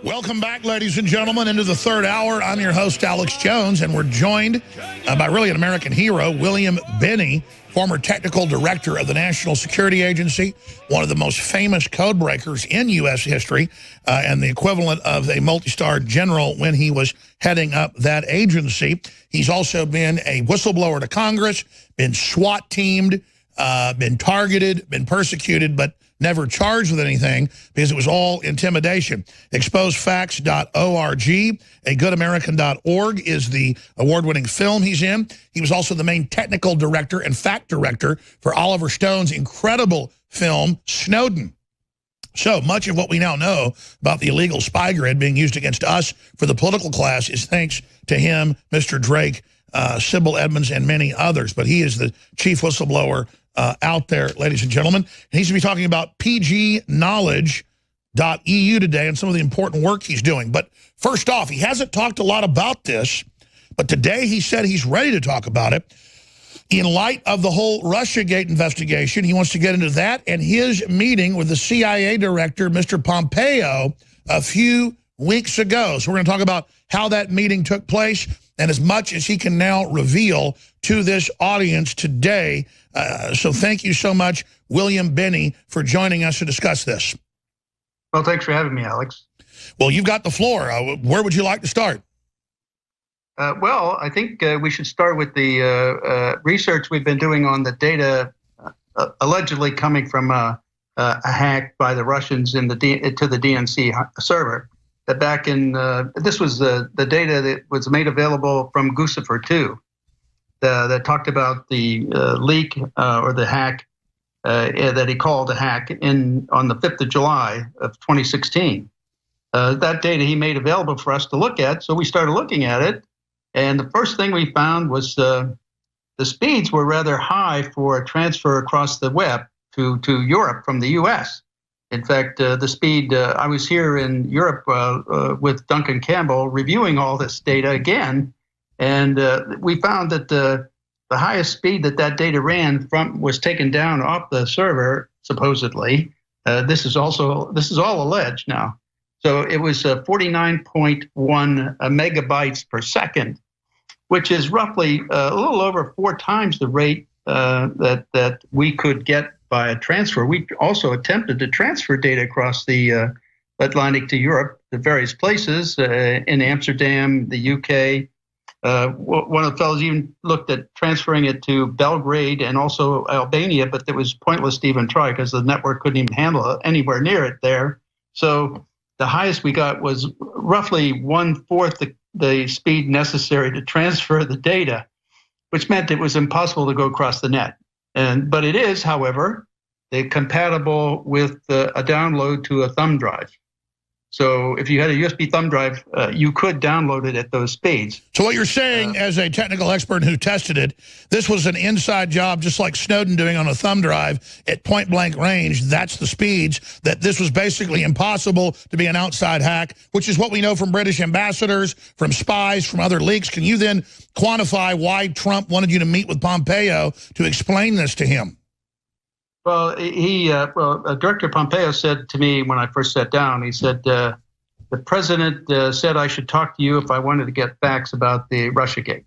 Welcome back, ladies and gentlemen, into the third hour. I'm your host, Alex Jones, and we're joined by really an American hero, William Binney, former technical director of the National Security Agency, one of the most famous code breakers in U.S. history, and the equivalent of a multi-star general when he was heading up that agency. He's also been a whistleblower to Congress, been SWAT teamed, been targeted, been persecuted, but never charged with anything because it was all intimidation. Exposefacts.org, agoodamerican.org is the award-winning film he's in. He was also the main technical director and fact director for Oliver Stone's incredible film, Snowden. So much of what we now know about the illegal spy grid being used against us for the political class is thanks to him, Mr. Drake, Sybil Edmonds, and many others. But he is the chief whistleblower out there, ladies and gentlemen. He's going to be talking about pgknowledge.eu today and some of the important work he's doing. But first off, he hasn't talked a lot about this, but today he said he's ready to talk about it. In light of the whole RussiaGate investigation, he wants to get into that and his meeting with the CIA director, Mr. Pompeo, a few weeks ago. So we're going to talk about how that meeting took place and as much as he can now reveal to this audience today. So thank you so much, William Binney, for joining us to discuss this. Well, thanks for having me, Alex. Well, you've got the floor. Where would you like to start? Well, I think we should start with the research we've been doing on the data allegedly coming from a hack by the Russians to the DNC server. That back in, this was the data that was made available from Guccifer 2 that talked about the leak or the hack that he called a hack on the 5th of July of 2016. That data he made available for us to look at, so we started looking at it. And the first thing we found was the speeds were rather high for a transfer across the web to Europe from the US. In fact, the speed, I was here in Europe with Duncan Campbell reviewing all this data again, and we found that the highest speed that data ran from was taken down off the server, supposedly. This is all alleged now. So it was 49.1 megabytes per second, which is roughly a little over 4 times the rate that we could get by a transfer. We also attempted to transfer data across the Atlantic to Europe, to various places in Amsterdam, the UK. One of the fellows even looked at transferring it to Belgrade and also Albania, but it was pointless to even try because the network couldn't even handle it anywhere near it there. So the highest we got was roughly 1/4 the speed necessary to transfer the data, which meant it was impossible to go across the net. But it is, however, compatible with a download to a thumb drive. So if you had a USB thumb drive, you could download it at those speeds. So what you're saying, as a technical expert who tested it, this was an inside job, just like Snowden doing on a thumb drive at point-blank range. That's the speeds, that this was basically impossible to be an outside hack, which is what we know from British ambassadors, from spies, from other leaks. Can you then quantify why Trump wanted you to meet with Pompeo to explain this to him? Well, Director Pompeo said to me when I first sat down, he said, the president said I should talk to you if I wanted to get facts about the RussiaGate.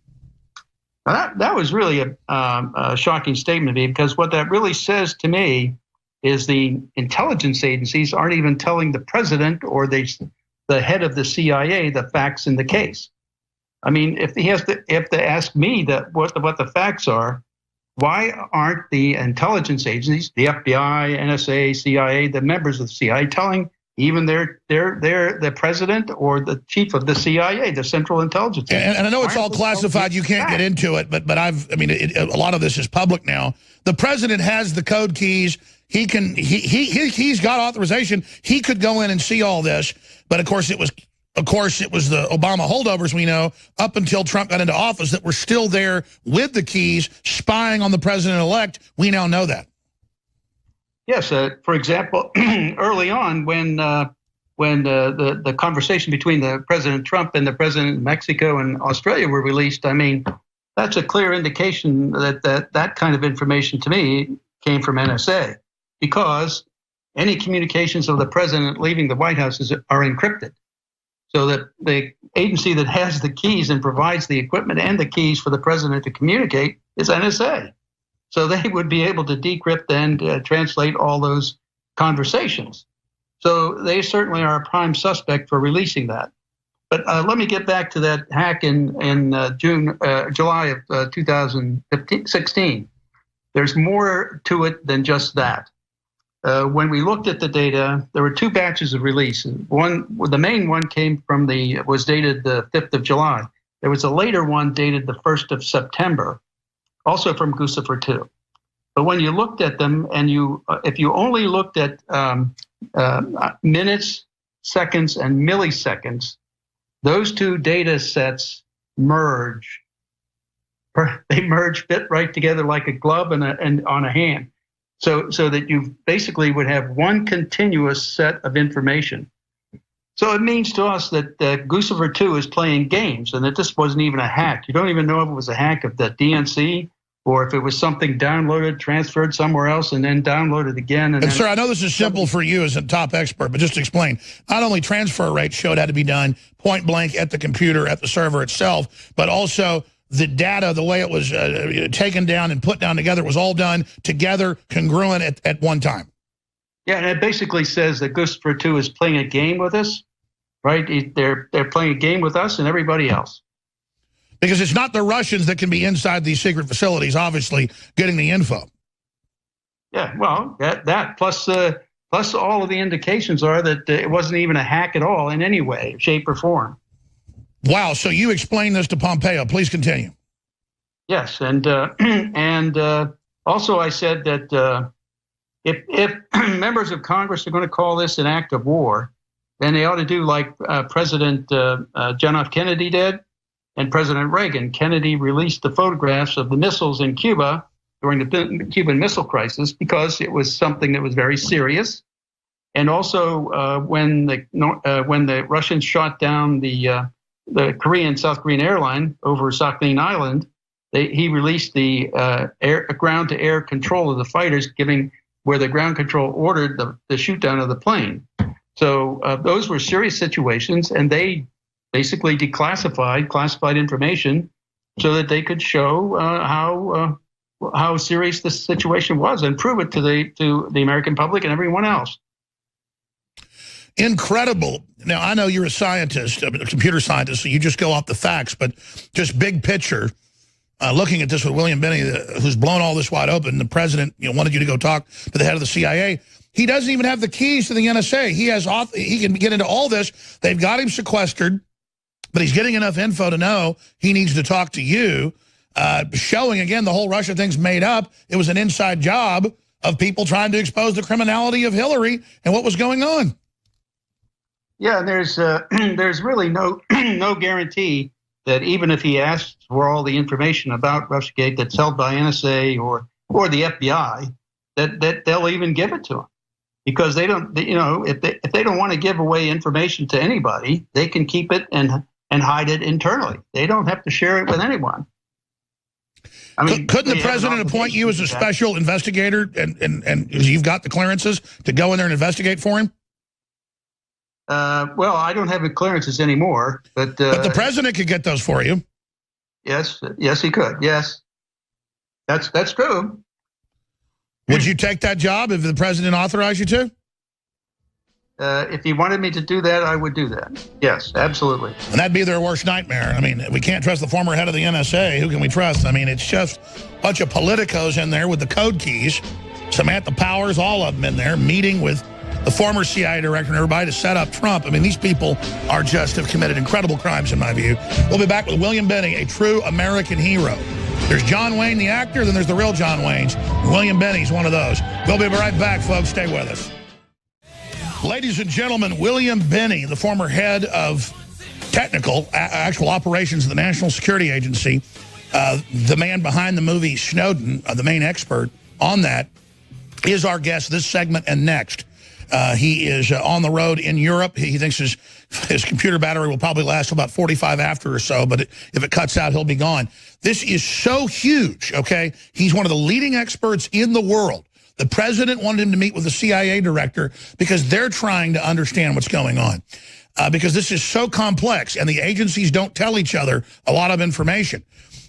Now that was really a shocking statement to me, because what that really says to me is the intelligence agencies aren't even telling the president or the head of the CIA the facts in the case. I mean, if he has to ask me what the facts are, why aren't the intelligence agencies, the FBI, NSA, CIA, the members of the CIA, telling even the president or the chief of the CIA, the Central Intelligence Agency? And I know it's all classified. You can't get into it, but a lot of this is public now. The president has the code keys. He's got authorization. He could go in and see all this, but of course it was the Obama holdovers, we know, up until Trump got into office, that were still there with the keys, spying on the president-elect. We now know that. Yes. For example, early on, when the conversation between the President Trump and the President of Mexico and Australia were released, I mean, that's a clear indication that kind of information to me came from NSA, because any communications of the president leaving the White House are encrypted. So that the agency that has the keys and provides the equipment and the keys for the president to communicate is NSA. So they would be able to decrypt and translate all those conversations. So they certainly are a prime suspect for releasing that. But let me get back to that hack in July of 2016. There's more to it than just that. When we looked at the data, there were two batches of releases. The main one was dated the 5th of July. There was a later one dated the 1st of September, also from Guccifer 2. But when you looked at them, and if you only looked at minutes, seconds, and milliseconds, those two data sets merge. They merge, fit right together like a glove and on a hand. So that you basically would have one continuous set of information. So it means to us that Guccifer 2 is playing games, and that this wasn't even a hack. You don't even know if it was a hack of the DNC or if it was something downloaded, transferred somewhere else, and then downloaded again. And sir, I know this is simple for you as a top expert, but just to explain, not only transfer rates showed how to be done point blank at the computer, at the server itself, but also the data, the way it was taken down and put down together, was all done together, congruent at one time. Yeah, and it basically says that Guccifer 2 is playing a game with us, right? They're playing a game with us and everybody else. Because it's not the Russians that can be inside these secret facilities, obviously, getting the info. Yeah, well, that plus all of the indications are that it wasn't even a hack at all in any way, shape, or form. Wow, so you explained this to Pompeo. Please continue. Yes, and also I said that if members of Congress are going to call this an act of war, then they ought to do like President John F. Kennedy did and President Reagan. Kennedy released the photographs of the missiles in Cuba during the Cuban Missile Crisis because it was something that was very serious. And also when the Russians shot down the South Korean airline over Sakhalin Island, he released the ground-to-air control of the fighters, where the ground control ordered the shoot-down of the plane. So those were serious situations, and they basically classified information so that they could show how serious this situation was and prove it to the American public and everyone else. Incredible. Now, I know you're a scientist, a computer scientist, so you just go off the facts, but just big picture, looking at this with William Binney, who's blown all this wide open, the president wanted you to go talk to the head of the CIA. He doesn't even have the keys to the NSA. He can get into all this. They've got him sequestered, but he's getting enough info to know he needs to talk to you, showing, again, the whole Russia thing's made up. It was an inside job of people trying to expose the criminality of Hillary and what was going on. Yeah, there's really no guarantee that even if he asks for all the information about RussiaGate that's held by NSA or the FBI, that they'll even give it to him, because they don't, if they don't want to give away information to anybody, they can keep it and hide it internally. They don't have to share it with anyone. I mean, couldn't the president appoint you as a special investigator, and you've got the clearances to go in there and investigate for him? Well, I don't have the clearances anymore, but the president could get those for you. Yes, he could. Yes, that's true. Would you take that job if the president authorized you to? If he wanted me to do that, I would do that. Yes, absolutely. And that'd be their worst nightmare. I mean, we can't trust the former head of the NSA. Who can we trust? I mean, it's just a bunch of politicos in there with the code keys. Samantha Powers, all of them in there, meeting with the former CIA director and everybody to set up Trump. I mean, these people have committed incredible crimes, in my view. We'll be back with William Binney, a true American hero. There's John Wayne, the actor, then there's the real John Waynes. William Binney's one of those. We'll be right back, folks. Stay with us. Ladies and gentlemen, William Binney, the former head of actual operations of the National Security Agency, the man behind the movie Snowden, the main expert on that, is our guest this segment and next. He is on the road in Europe. He thinks his computer battery will probably last about 45 after or so, but if it cuts out, he'll be gone. This is so huge, okay? He's one of the leading experts in the world. The president wanted him to meet with the CIA director because they're trying to understand what's going on. because this is so complex and the agencies don't tell each other a lot of information.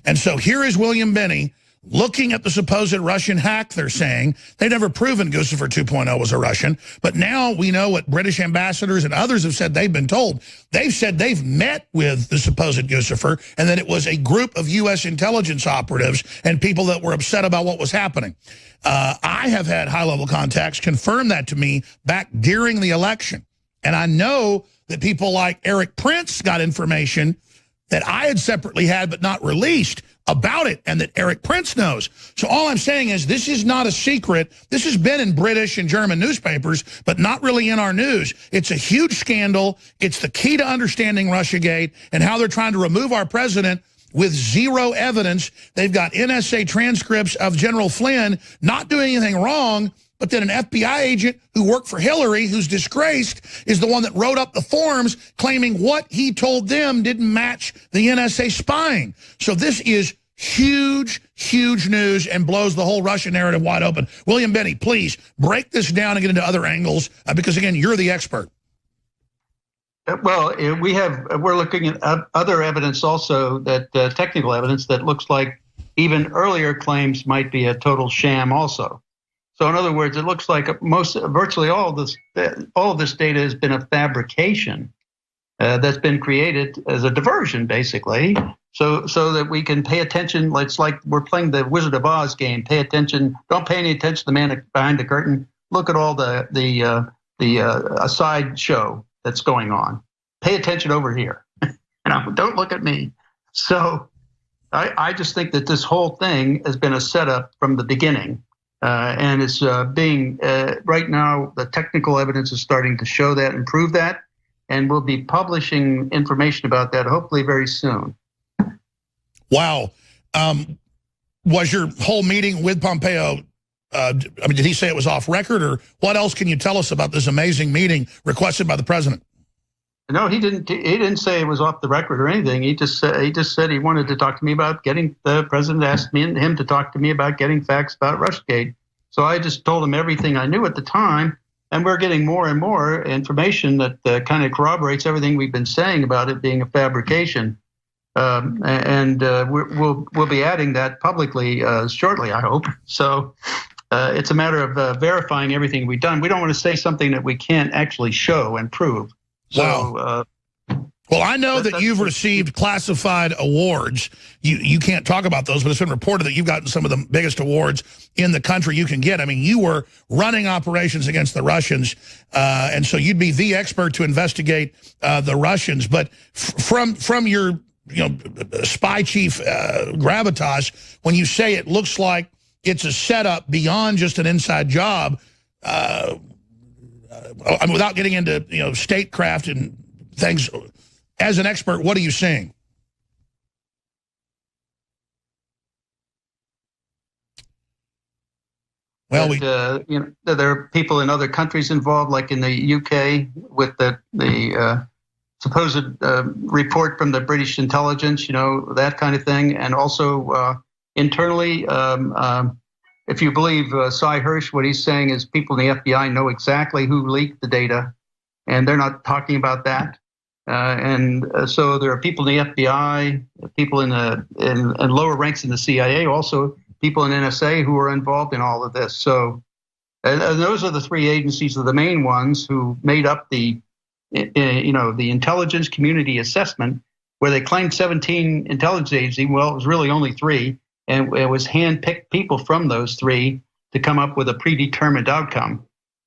And so here is William Binney looking at the supposed Russian hack, they're saying. They've never proven Guccifer 2.0 was a Russian, but now we know what British ambassadors and others have said they've been told. They've said they've met with the supposed Guccifer and that it was a group of U.S. intelligence operatives and people that were upset about what was happening. I have had high-level contacts confirm that to me back during the election. And I know that people like Eric Prince got information that I had separately had but not released about it, and that Eric Prince knows. So all I'm saying is this is not a secret. This has been in British and German newspapers, but not really in our news. It's a huge scandal. It's the key to understanding RussiaGate and how they're trying to remove our president with zero evidence. They've got NSA transcripts of General Flynn not doing anything wrong, but then an FBI agent who worked for Hillary, who's disgraced, is the one that wrote up the forms claiming what he told them didn't match the NSA spying. So this is huge, huge news and blows the whole Russia narrative wide open. William Binney, please break this down and get into other angles because, again, you're the expert. Well, we're looking at other evidence also, that technical evidence that looks like even earlier claims might be a total sham also. So in other words, it looks like virtually all of this data has been a fabrication that's been created as a diversion, basically, so that we can pay attention. It's like we're playing the Wizard of Oz game. Pay attention. Don't pay any attention to the man behind the curtain. Look at all the side show that's going on. Pay attention over here. Don't look at me. So I just think that this whole thing has been a setup from the beginning. And it's being, right now, the technical evidence is starting to show that and prove that. And we'll be publishing information about that hopefully very soon. Wow. Was your whole meeting with Pompeo, did he say it was off record, or what else can you tell us about this amazing meeting requested by the president? No, he didn't. He didn't say it was off the record or anything. He just said he wanted to talk to me about getting. The president asked him to talk to me about getting facts about RussiaGate. So I just told him everything I knew at the time, and we're getting more and more information that kind of corroborates everything we've been saying about it being a fabrication. We'll be adding that publicly shortly, I hope. So it's a matter of verifying everything we've done. We don't want to say something that we can't actually show and prove. So, wow. Well, I know that you've received classified awards. You can't talk about those, but it's been reported that you've gotten some of the biggest awards in the country you can get. I mean, you were running operations against the Russians, and so you'd be the expert to investigate the Russians. But from your spy chief gravitas, when you say it looks like it's a setup beyond just an inside job, without getting into statecraft and things, as an expert, what are you seeing? Well, there are people in other countries involved, like in the UK with the supposed report from the British intelligence, that kind of thing, and also internally. If you believe Cy Hirsch, what he's saying is people in the FBI know exactly who leaked the data, and they're not talking about that. So there are people in the FBI, people in lower ranks in the CIA, also people in NSA who are involved in all of this. So and those are the three agencies, are the main ones who made up the intelligence community assessment, where they claimed 17 intelligence agencies. Well, it was really only 3. And it was hand-picked people from those 3 to come up with a predetermined outcome,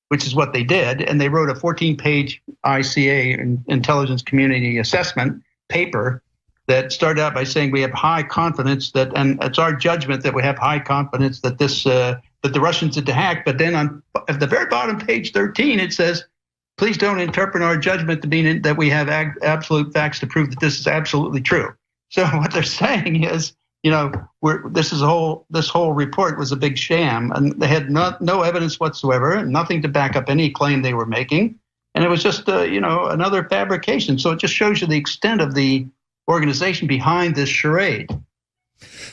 which is what they did. And they wrote a 14-page ICA, Intelligence Community Assessment paper, that started out by saying we have high confidence that, and it's our judgment that we have high confidence that that the Russians did the hack. But then at the very bottom, page 13, it says, please don't interpret our judgment to mean that we have absolute facts to prove that this is absolutely true. So what they're saying is, this whole report was a big sham, and they had no evidence whatsoever, nothing to back up any claim they were making, and it was just another fabrication. So it just shows you the extent of the organization behind this charade.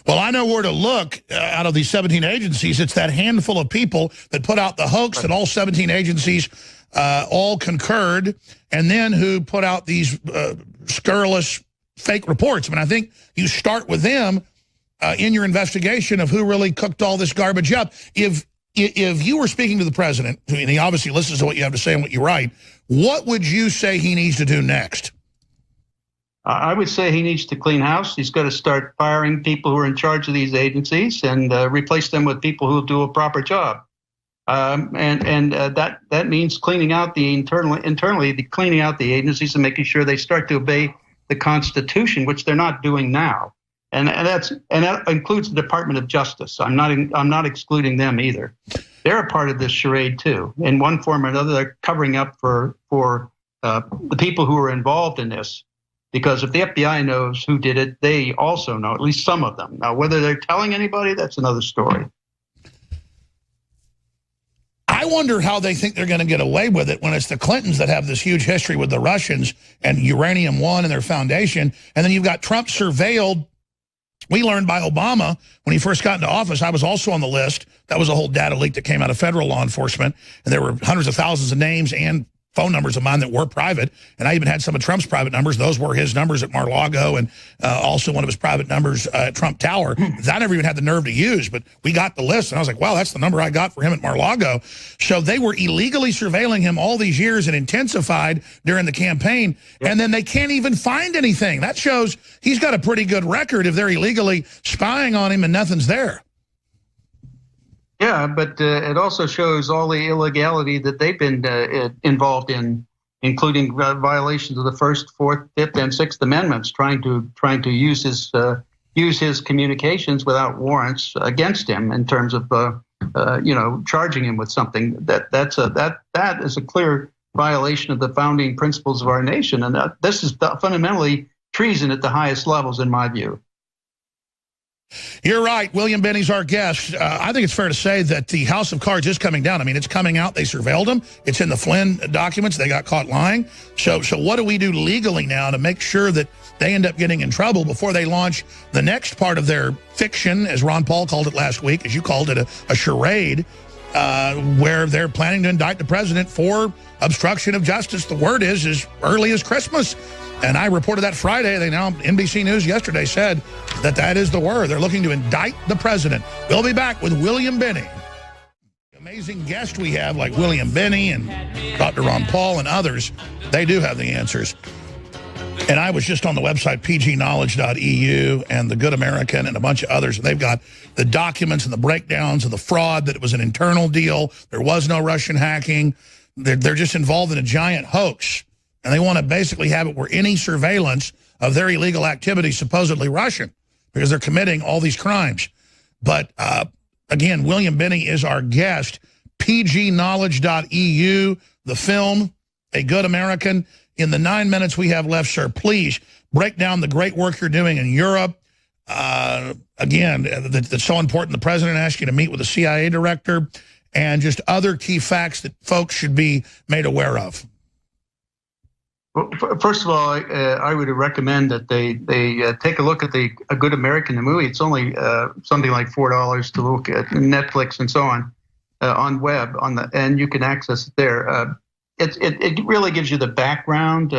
Well, I know where to look out of these 17 agencies. It's that handful of people that put out the hoax that all 17 agencies all concurred, and then who put out these scurrilous fake reports. I mean, I think you start with them in your investigation of who really cooked all this garbage up. If you were speaking to the president, and he obviously listens to what you have to say and what you write, what would you say he needs to do next? I would say he needs to clean house. He's got to start firing people who are in charge of these agencies and replace them with people who do a proper job. That means cleaning out the internally cleaning out the agencies and making sure they start to obey the Constitution, which they're not doing now. And that includes the Department of Justice. I'm not excluding them either. They're a part of this charade too. In one form or another, they're covering up for the people who are involved in this. Because if the FBI knows who did it, they also know, at least some of them. Now, whether they're telling anybody, that's another story. I wonder how they think they're going to get away with it when it's the Clintons that have this huge history with the Russians and Uranium One and their foundation. And then you've got Trump surveilled. We learned by Obama when he first got into office. I was also on the list. That was a whole data leak that came out of federal law enforcement. And there were hundreds of thousands of names and phone numbers of mine that were private, and I even had some of Trump's private numbers. Those were his numbers at Mar-a-Lago, and also one of his private numbers at Trump Tower that I never even had the nerve to use, but we got the list, and I was like, wow, that's the number I got for him at Mar-a-Lago. So they were illegally surveilling him all these years and intensified during the campaign, and then they can't even find anything. That shows he's got a pretty good record if they're illegally spying on him and nothing's there. Yeah, but it also shows all the illegality that they've been involved in, including violations of the First, Fourth, Fifth, and Sixth Amendments, trying to use his communications without warrants against him in terms of charging him with something. That is a clear violation of the founding principles of our nation, and this is fundamentally treason at the highest levels, in my view. You're right. William Binney's our guest. I think it's fair to say that the house of cards is coming down. I mean, it's coming out. They surveilled him. It's in the Flynn documents. They got caught lying. So what do we do legally now to make sure that they end up getting in trouble before they launch the next part of their fiction, as Ron Paul called it last week, as you called it, a charade, where they're planning to indict the president for obstruction of justice. The word is as early as Christmas. And I reported that Friday. NBC News yesterday said that is the word. They're looking to indict the president. We'll be back with William Binney. Amazing guest we have, like William Binney and Dr. Ron Paul and others. They do have the answers. And I was just on the website pgknowledge.eu and The Good American and a bunch of others. And they've got the documents and the breakdowns of the fraud, that it was an internal deal. There was no Russian hacking. They're just involved in a giant hoax. And they want to basically have it where any surveillance of their illegal activity is supposedly Russian, because they're committing all these crimes. But again, William Binney is our guest. pgknowledge.eu, the film, A Good American. In the 9 minutes we have left, sir, please break down the great work you're doing in Europe. Again, that's so important. The president asked you to meet with the CIA director, and just other key facts that folks should be made aware of. Well, first of all, I would recommend that they take a look at A Good American, the movie. It's only something like $4 to look at Netflix and so on web and you can access it there. It really gives you the background.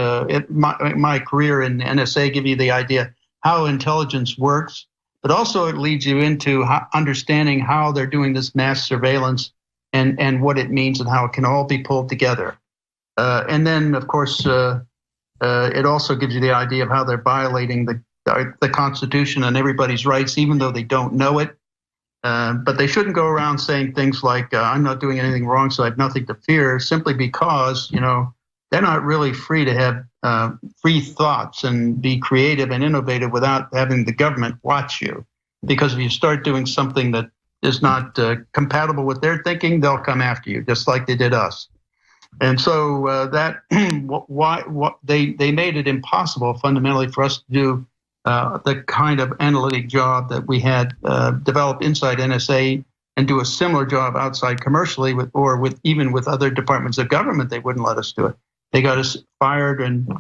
My career in NSA give you the idea how intelligence works, but also it leads you into understanding how they're doing this mass surveillance and what it means and how it can all be pulled together. And then, of course, it also gives you the idea of how they're violating the Constitution and everybody's rights, even though they don't know it. But they shouldn't go around saying things like, I'm not doing anything wrong, so I have nothing to fear, simply because, they're not really free to have free thoughts and be creative and innovative without having the government watch you. Because if you start doing something that is not compatible with their thinking, they'll come after you, just like they did us. And so they made it impossible fundamentally for us to do the kind of analytic job that we had developed inside NSA and do a similar job outside commercially even with other departments of government. They wouldn't let us do it. They got us fired and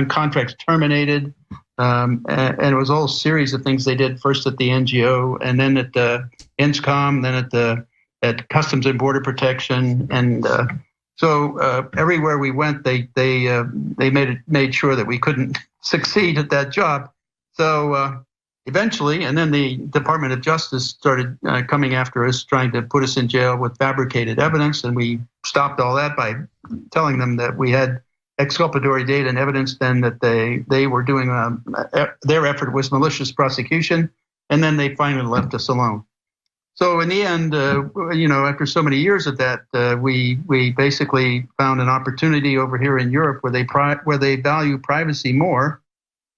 contracts terminated. And it was all a series of things they did, first at the NGO and then at the INSCOM, then at Customs and Border Protection, and So everywhere we went, they made sure that we couldn't succeed at that job. So eventually, and then the Department of Justice started coming after us, trying to put us in jail with fabricated evidence, and we stopped all that by telling them that we had exculpatory data and evidence, then that they were doing their effort was malicious prosecution, and then they finally left us alone. So in the end, after so many years of that, we basically found an opportunity over here in Europe where they value privacy more,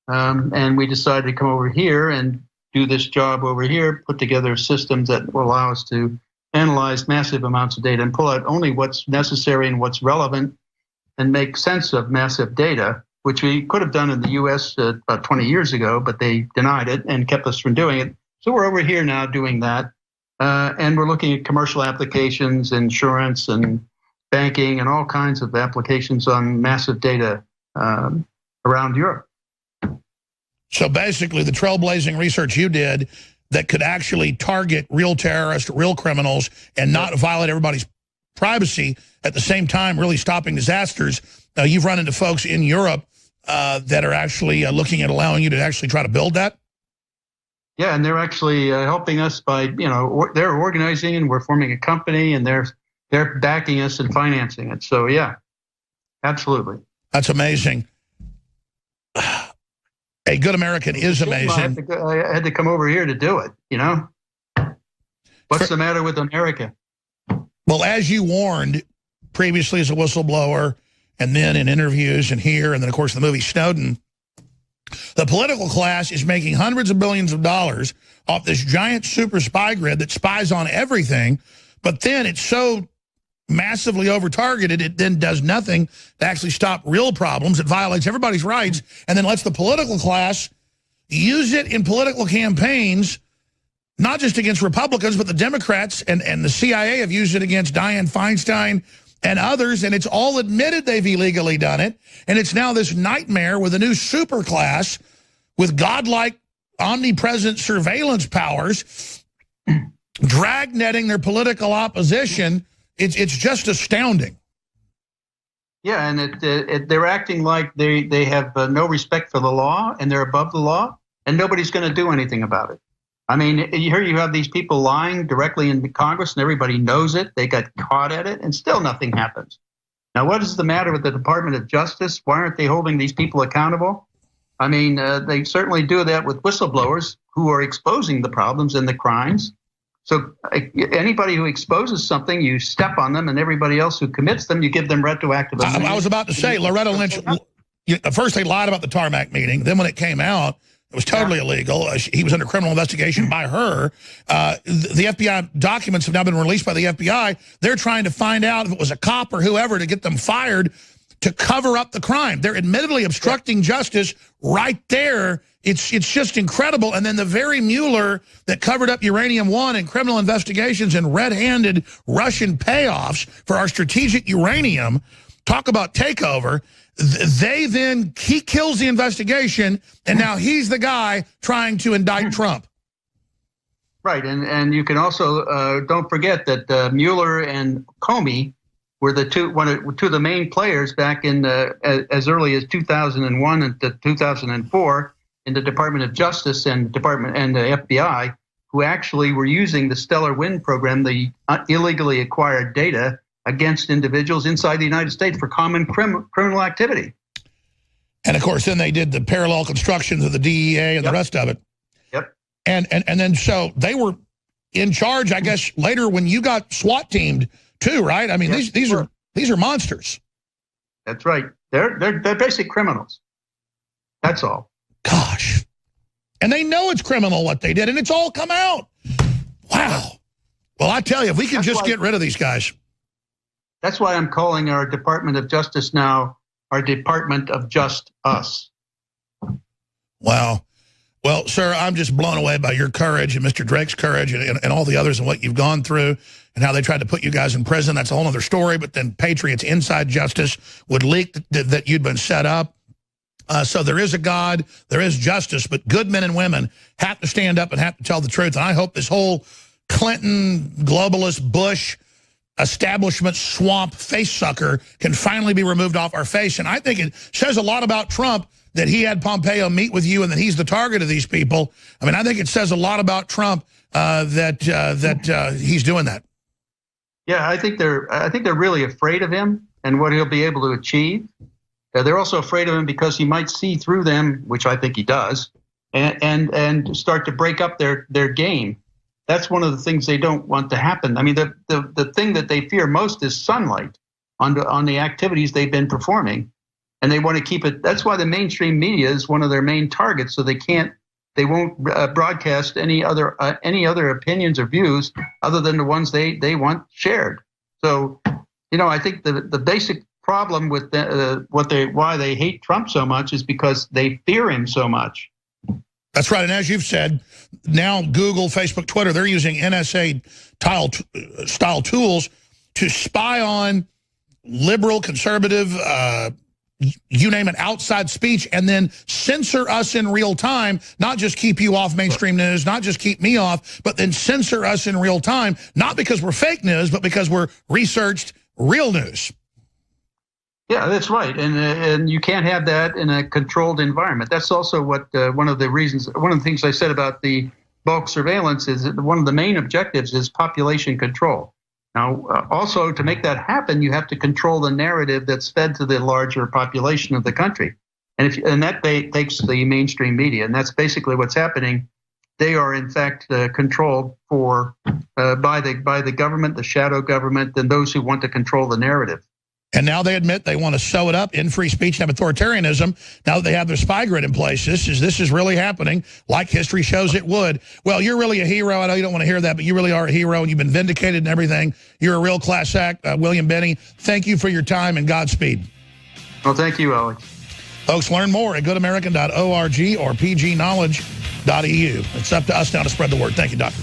and we decided to come over here and do this job over here, put together systems that will allow us to analyze massive amounts of data and pull out only what's necessary and what's relevant, and make sense of massive data, which we could have done in the U.S. About 20 years ago, but they denied it and kept us from doing it. So we're over here now doing that. And we're looking at commercial applications, insurance and banking, and all kinds of applications on massive data around Europe. So basically, the trailblazing research you did that could actually target real terrorists, real criminals, and not violate everybody's privacy at the same time, really stopping disasters. You've run into folks in Europe that are actually looking at allowing you to actually try to build that? Yeah, and they're actually helping us by, they're organizing, and we're forming a company, and they're backing us and financing it. So yeah, absolutely. That's amazing. A good American is amazing. I had to come over here to do it, What's the matter with America? Well, as you warned previously as a whistleblower, and then in interviews and here, and then, of course, the movie Snowden, the political class is making hundreds of billions of dollars off this giant super spy grid that spies on everything, but then it's so massively over-targeted, it then does nothing to actually stop real problems. It violates everybody's rights and then lets the political class use it in political campaigns, not just against Republicans, but the Democrats and the CIA have used it against Dianne Feinstein and others, and it's all admitted they've illegally done it. And it's now this nightmare with a new super class with godlike omnipresent surveillance powers, dragnetting their political opposition. It's just astounding. Yeah, and they're acting like they have no respect for the law, and they're above the law, and nobody's going to do anything about it. I mean, here you have these people lying directly in Congress, and everybody knows it. They got caught at it, and still nothing happens. Now, what is the matter with the Department of Justice? Why aren't they holding these people accountable? I mean, they certainly do that with whistleblowers who are exposing the problems and the crimes. So anybody who exposes something, you step on them, and everybody else who commits them, you give them retroactive immunity. I was about to say, Loretta Lynch, first they lied about the tarmac meeting. Then when it came out, it was totally illegal. He was under criminal investigation by her. The FBI documents have now been released by the FBI. They're trying to find out if it was a cop or whoever to get them fired to cover up the crime. They're admittedly obstructing justice right there. It's just incredible. And then the very Mueller that covered up Uranium One and criminal investigations and red-handed Russian payoffs for our strategic uranium, talk about takeover. He kills the investigation, and now he's the guy trying to indict Trump. Right, and you can also don't forget that Mueller and Comey were two of the main players back in as early as 2001 and 2004 in the Department of Justice and the FBI, who actually were using the Stellar Wind program, the illegally acquired data, against individuals inside the United States for common criminal activity. And of course, then they did the parallel constructions of the DEA and the rest of it. Yep. And then so they were in charge, I guess, later when you got SWAT teamed too, right? I mean, these are monsters. That's right. They're basic criminals. That's all. Gosh. And they know it's criminal what they did, and it's all come out. Wow. Well, I tell you, if we can just get rid of these guys. That's why I'm calling our Department of Justice now our Department of Just Us. Wow. Well, sir, I'm just blown away by your courage and Mr. Drake's courage and all the others and what you've gone through and how they tried to put you guys in prison. That's a whole other story. But then Patriots Inside Justice would leak that you'd been set up. So there is a God, there is justice, but good men and women have to stand up and have to tell the truth. And I hope this whole Clinton, globalist, Bush, establishment swamp face sucker can finally be removed off our face. And I think it says a lot about Trump that he had Pompeo meet with you and that he's the target of these people. I mean, I think it says a lot about Trump that he's doing that. Yeah, I think they're really afraid of him and what he'll be able to achieve. They're also afraid of him because he might see through them, which I think he does, and start to break up their game. That's one of the things they don't want to happen. I mean, the thing that they fear most is sunlight on the activities they've been performing, and they want to keep it. That's why the mainstream media is one of their main targets. So they won't broadcast any other opinions or views other than the ones they want shared. So, I think the basic problem with why they hate Trump so much is because they fear him so much. That's right. And as you've said, now Google, Facebook, Twitter, they're using NSA style tools to spy on liberal, conservative, you name it, outside speech, and then censor us in real time, not just keep you off mainstream news, not just keep me off, but then censor us in real time, not because we're fake news, but because we're researched real news. Yeah, that's right, and you can't have that in a controlled environment. That's also what one of the things I said about the bulk surveillance is that one of the main objectives is population control. Now, also to make that happen, you have to control the narrative that's fed to the larger population of the country, and that takes the mainstream media, and that's basically what's happening. They are in fact controlled by the government, the shadow government, and those who want to control the narrative. And now they admit they want to sew it up in free speech and have authoritarianism. Now that they have their spy grid in place, this is really happening, like history shows it would. Well, you're really a hero. I know you don't want to hear that, but you really are a hero, and you've been vindicated and everything. You're a real class act. William Binney, thank you for your time, and Godspeed. Well, thank you, Alex. Folks, learn more at goodamerican.org or pgknowledge.eu. It's up to us now to spread the word. Thank you, Doctor.